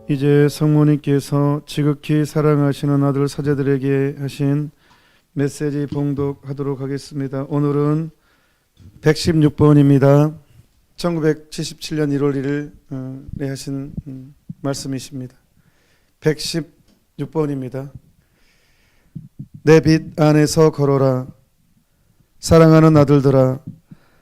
이제 성모님께서 지극히 사랑하시는 아들 사제들에게 하신 메시지 봉독하도록 하겠습니다. 오늘은 116번입니다. 1977년 1월 1일에 하신 말씀이십니다. 116번입니다. 내 빛 안에서 걸어라. 사랑하는 아들들아,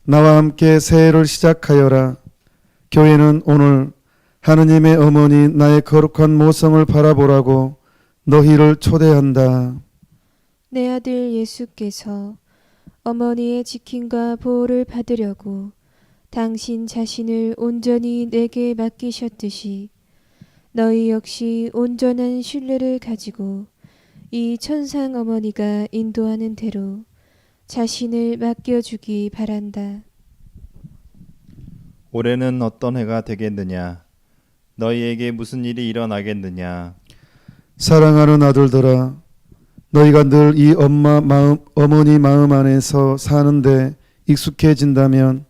나와 함께 새해를 시작하여라. 교회는 오늘 하느님의 어머니 나의 거룩한 모성을 바라보라고 너희를 초대한다. 내 아들 예수께서 어머니의 지킴과 보호를 받으려고 당신 자신을 온전히 내게 맡기셨듯이 너희 역시 온전한 신뢰를 가지고 이 천상 어머니가 인도하는 대로 자신을 맡겨주기 바란다. 올해는 어떤 해가 되겠느냐? 너희에게 무슨 일이 일어나겠느냐? 사랑하는 아들들아, 너희가 늘 이 어머니 마음 안에서 사는데 익숙해진다면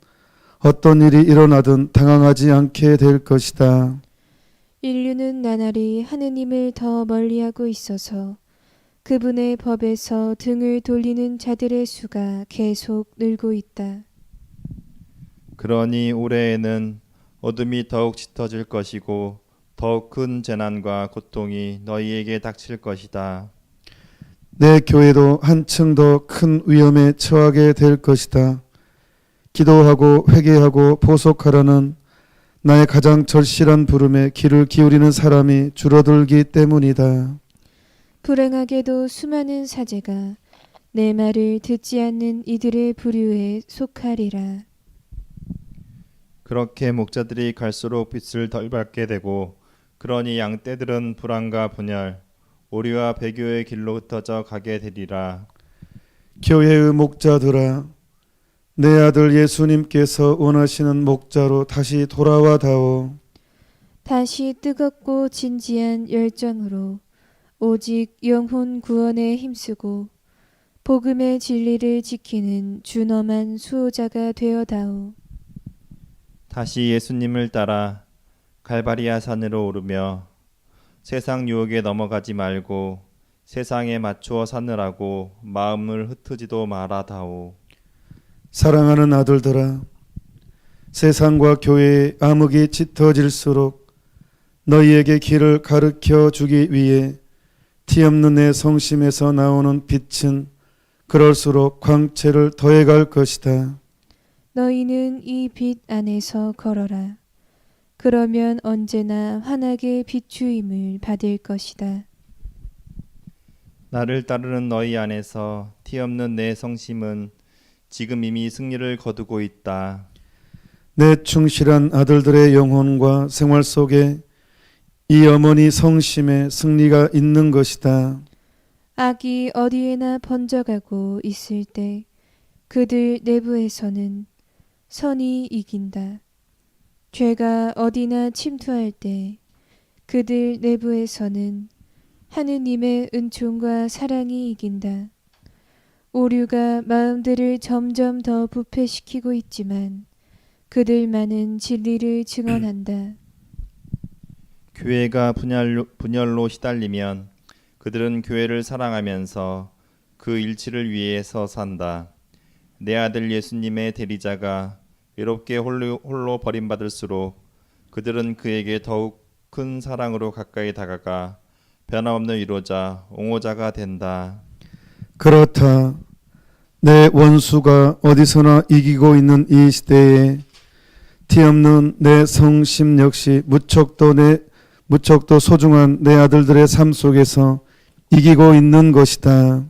어떤 일이 일어나든 당황하지 않게 될 것이다. 인류는 나날이 하느님을 더 멀리하고 있어서 그분의 법에서 등을 돌리는 자들의 수가 계속 늘고 있다. 그러니 올해에는 어둠이 더욱 짙어질 것이고 더욱 큰 재난과 고통이 너희에게 닥칠 것이다. 내 교회도 한층 더 큰 위험에 처하게 될 것이다. 기도하고 회개하고 보속하라는 나의 가장 절실한 부름에 귀를 기울이는 사람이 줄어들기 때문이다. 불행하게도 수많은 사제가 내 말을 듣지 않는 이들의 부류에 속하리라. 그렇게 목자들이 갈수록 빛을 덜 받게 되고 그러니 양떼들은 불안과 분열, 오류와 배교의 길로 흩어져 가게 되리라. 교회의 목자들아, 내 아들 예수님께서 원하시는 목자로 다시 돌아와다오. 다시 뜨겁고 진지한 열정으로 오직 영혼 구원에 힘쓰고 복음의 진리를 지키는 준엄한 수호자가 되어다오. 다시 예수님을 따라 갈바리아 산으로 오르며 세상 유혹에 넘어가지 말고 세상에 맞추어 사느라고 마음을 흩으지도 말아다오. 사랑하는 아들들아, 세상과 교회의 암흑이 짙어질수록 너희에게 길을 가르쳐 주기 위해 티없는 내 성심에서 나오는 빛은 그럴수록 광채를 더해갈 것이다. 너희는 이 빛 안에서 걸어라. 그러면 언제나 환하게 비추임을 받을 것이다. 나를 따르는 너희 안에서 티없는 내 성심은 지금 이미 승리를 거두고 있다. 내 충실한 아들들의 영혼과 생활 속에 이 어머니 성심에 승리가 있는 것이다. 악이 어디에나 번져가고 있을 때 그들 내부에서는 선이 이긴다. 죄가 어디나 침투할 때 그들 내부에서는 하느님의 은총과 사랑이 이긴다. 오류가 마음들을 점점 더 부패시키고 있지만 그들만은 진리를 증언한다. 교회가 분열로 시달리면 그들은 교회를 사랑하면서 그 일치를 위해서 산다. 내 아들 예수님의 대리자가 외롭게 홀로 버림받을수록 그들은 그에게 더욱 큰 사랑으로 가까이 다가가 변함없는 위로자, 옹호자가 된다. 그렇다. 내 원수가 어디서나 이기고 있는 이 시대에 티없는 내 성심 역시 무척도 소중한 내 아들들의 삶 속에서 이기고 있는 것이다.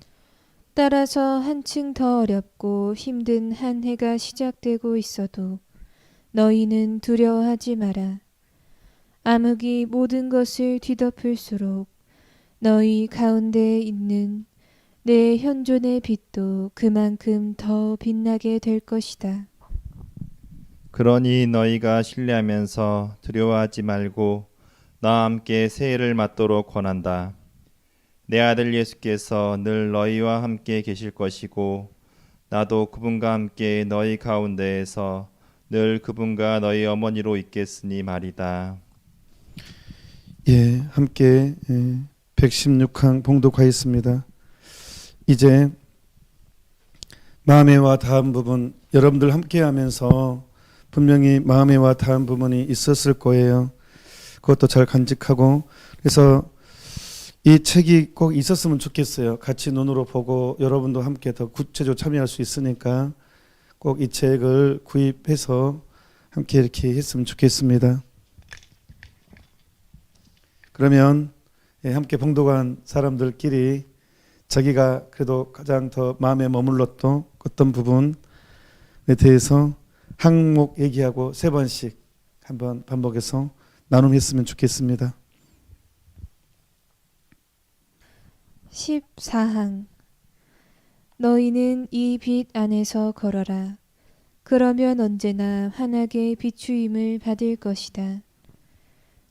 따라서 한층 더 어렵고 힘든 한 해가 시작되고 있어도 너희는 두려워하지 마라. 암흑이 모든 것을 뒤덮을수록 너희 가운데 있는 내 현존의 빛도 그만큼 더 빛나게 될 것이다. 그러니 너희가 신뢰하면서 두려워하지 말고 나와 함께 새해를 맞도록 권한다. 내 아들 예수께서 늘 너희와 함께 계실 것이고 나도 그분과 함께 너희 가운데에서 늘 그분과 너희 어머니로 있겠으니 말이다. 예, 함께 116항 봉독하였습니다. 이제 마음에 와 닿은 부분, 여러분들 함께 하면서 분명히 마음에 와 닿은 부분이 있었을 거예요. 그것도 잘 간직하고, 그래서 이 책이 꼭 있었으면 좋겠어요. 같이 눈으로 보고 여러분도 함께 더 구체적으로 참여할 수 있으니까 꼭 이 책을 구입해서 함께 이렇게 했으면 좋겠습니다. 그러면 함께 봉독한 사람들끼리 자기가 그래도 가장 더 마음에 머물렀던 어떤 부분에 대해서 항목 얘기하고 3번씩 한번 반복해서 나눔했으면 좋겠습니다. 14항 너희는 이 빛 안에서 걸어라. 그러면 언제나 환하게 비추임을 받을 것이다.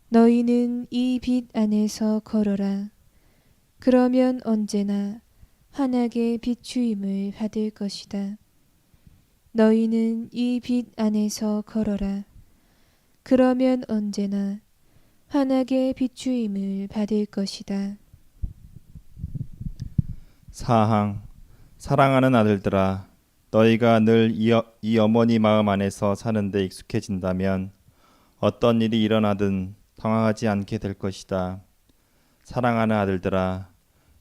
너희는 이 빛 안에서 걸어라. 그러면 언제나 환하게 비추임을 받을 것이다. 너희는 이 빛 안에서 걸어라. 그러면 언제나 환하게 비추임을 받을 것이다. 4항 사랑하는 아들들아 너희가 늘 이 어머니 마음 안에서 사는 데 익숙해진다면 어떤 일이 일어나든 당황하지 않게 될 것이다. 사랑하는 아들들아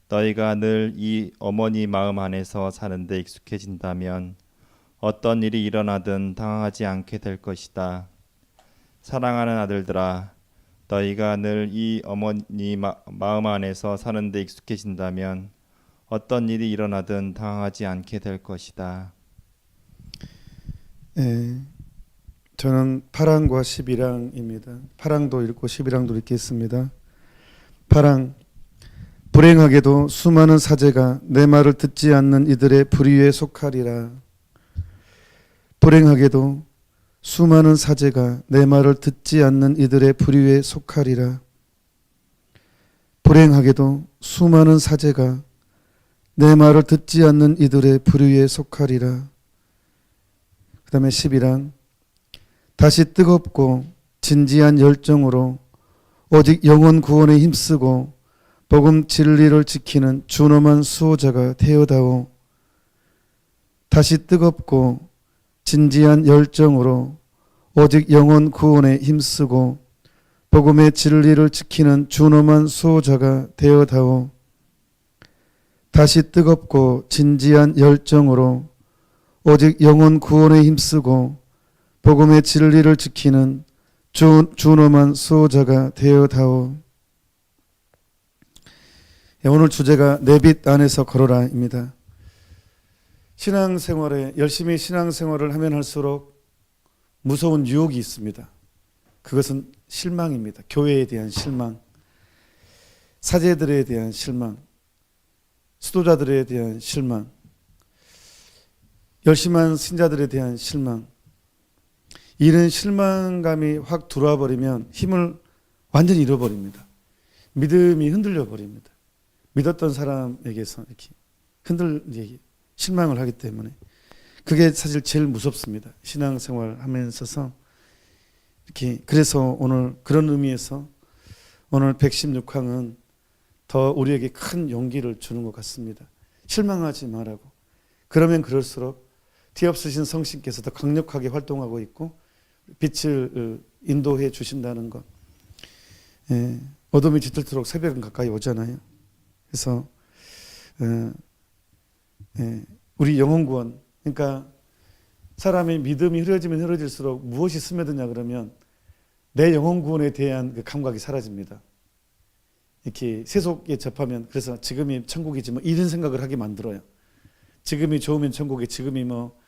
너희가 늘 이 어머니 마음 안에서 사는 데 익숙해진다면 어떤 일이 일어나든 당황하지 않게 될 것이다. 사랑하는 아들들아 너희가 늘 이 어머니 마음 안에서 사는 데 익숙해진다면 어떤 일이 일어나든 당황하지 않게 될 것이다. 저는 8항과 11항입니다. 8항도 읽고 11항도 읽겠습니다. 8항 불행하게도 수많은 사제가 내 말을 듣지 않는 이들의 불의에 속하리라. 불행하게도 수많은 사제가 내 말을 듣지 않는 이들의 불의에 속하리라. 불행하게도 수많은 사제가 내 말을 듣지 않는 이들의 불의에 속하리라. 그 다음에 11항 다시 뜨겁고 진지한 열정으로 오직 영혼 구원에 힘쓰고 복음 진리를 지키는 준엄한 수호자가 되어다오. 다시 뜨겁고 진지한 열정으로 오직 영혼 구원에 힘쓰고 복음의 진리를 지키는 준엄한 수호자가 되어다오. 다시 뜨겁고 진지한 열정으로 오직 영혼 구원에 힘쓰고 복음의 진리를 지키는 준엄한 수호자가 되어다오. 오늘 주제가 내 빛 안에서 걸어라입니다. 신앙생활에 열심히 신앙생활을 하면 할수록 무서운 유혹이 있습니다. 그것은 실망입니다. 교회에 대한 실망, 사제들에 대한 실망, 수도자들에 대한 실망, 열심한 신자들에 대한 실망. 이런 실망감이 확 들어와 버리면 힘을 완전히 잃어버립니다. 믿음이 흔들려 버립니다. 믿었던 사람에게서 이렇게 실망을 하기 때문에 그게 사실 제일 무섭습니다. 신앙생활 하면서 이렇게. 그래서 오늘 그런 의미에서 오늘 116항은 더 우리에게 큰 용기를 주는 것 같습니다. 실망하지 말라고. 그러면 그럴수록 뒤엎으신 성신께서 더 강력하게 활동하고 있고 빛을 인도해 주신다는 것. 어둠이 짙을수록 새벽은 가까이 오잖아요. 그래서 우리 영혼 구원, 그러니까 사람의 믿음이 흐려지면 흐려질수록 무엇이 스며드냐 그러면 내 영혼 구원에 대한 그 감각이 사라집니다. 이렇게 세속에 접하면 그래서 지금이 천국이지 뭐 이런 생각을 하게 만들어요. 지금이 좋으면 천국이, 지금이 뭐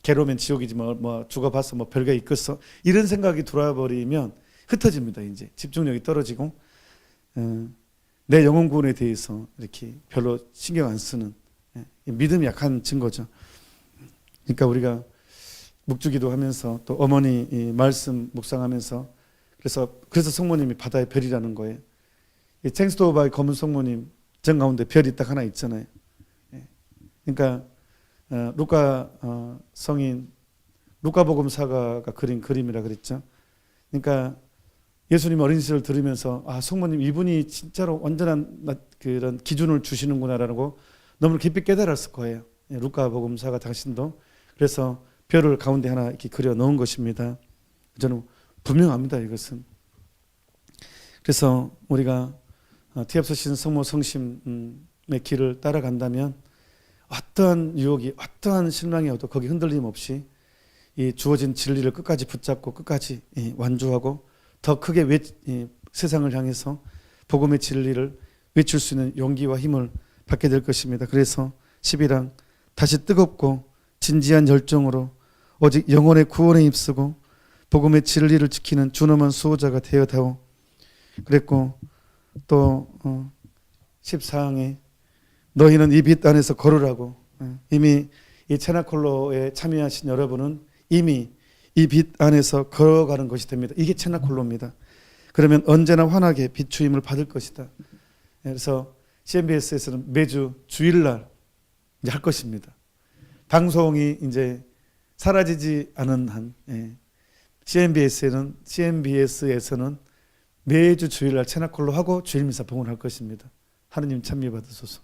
괴로우면 지옥이지 뭐 죽어봐서 뭐 별게 있겠어, 이런 생각이 들어와 버리면 흩어집니다. 이제 집중력이 떨어지고 내 영혼 구원에 대해서 이렇게 별로 신경 안 쓰는 믿음이 약한 증거죠. 그러니까 우리가 묵주기도 하면서 또 어머니 말씀 묵상하면서 그래서 성모님이 바다의 별이라는 거예요. 쟁스토바의 검은 성모님 정 가운데 별이 딱 하나 있잖아요. 그러니까 루카 성인 루카복음사가가 그린 그림이라 그랬죠. 그러니까 예수님 어린 시절 들으면서 성모님 이분이 진짜로 완전한 그런 기준을 주시는구나라고 너무 깊이 깨달았을 거예요. 루카복음사가 당신도 그래서 별을 가운데 하나 이렇게 그려 넣은 것입니다. 저는 분명합니다. 이것은. 그래서 우리가 티압서신 성모 성심의 길을 따라간다면 어떠한 유혹이 어떠한 실망이 와도 거기 흔들림 없이 이 주어진 진리를 끝까지 붙잡고 끝까지 완주하고 더 크게 세상을 향해서 복음의 진리를 외칠 수 있는 용기와 힘을 받게 될 것입니다. 그래서 11항 다시 뜨겁고 진지한 열정으로 오직 영혼의 구원에 힘쓰고 복음의 진리를 지키는 준엄한 수호자가 되어다오. 그랬고 또 14항에 너희는 이 빛 안에서 걸으라고. 이미 이 체나콜로에 참여하신 여러분은 이미 이 빛 안에서 걸어가는 것이 됩니다. 이게 체나콜로입니다. 그러면 언제나 환하게 비추임을 받을 것이다. 그래서 CNBS에서는 매주 주일날 이제 할 것입니다. 방송이 이제 사라지지 않은 한 CNBS에서는 매주 주일날 체나콜로 하고 주일미사 봉헌할 것입니다. 하느님 찬미 받으소서.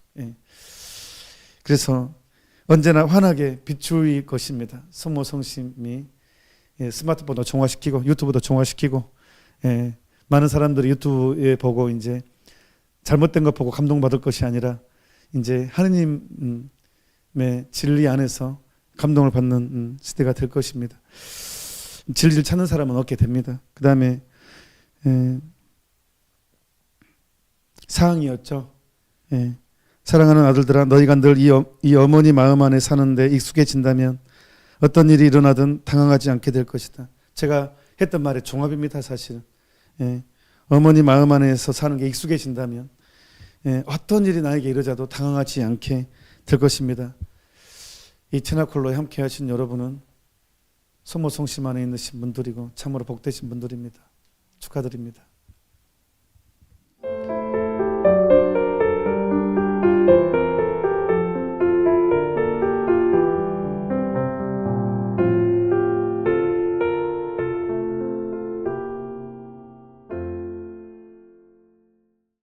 그래서 언제나 환하게 비추일 것입니다. 성모 성심이 스마트폰도 정화시키고 유튜브도 정화시키고 많은 사람들이 유튜브에 보고 이제 잘못된 것 보고 감동받을 것이 아니라 이제 하느님의 진리 안에서 감동을 받는 시대가 될 것입니다. 진리를 찾는 사람은 얻게 됩니다. 그 다음에 사항이었죠. 사랑하는 아들들아 너희가 늘 이 어머니 마음 안에 사는데 익숙해진다면 어떤 일이 일어나든 당황하지 않게 될 것이다. 제가 했던 말의 종합입니다. 사실은. 어머니 마음 안에서 사는 게 익숙해진다면 어떤 일이 나에게 이르자도 당황하지 않게 될 것입니다. 이 체나콜로에 함께 하신 여러분은 성모 성심 안에 있으신 분들이고 참으로 복되신 분들입니다. 축하드립니다.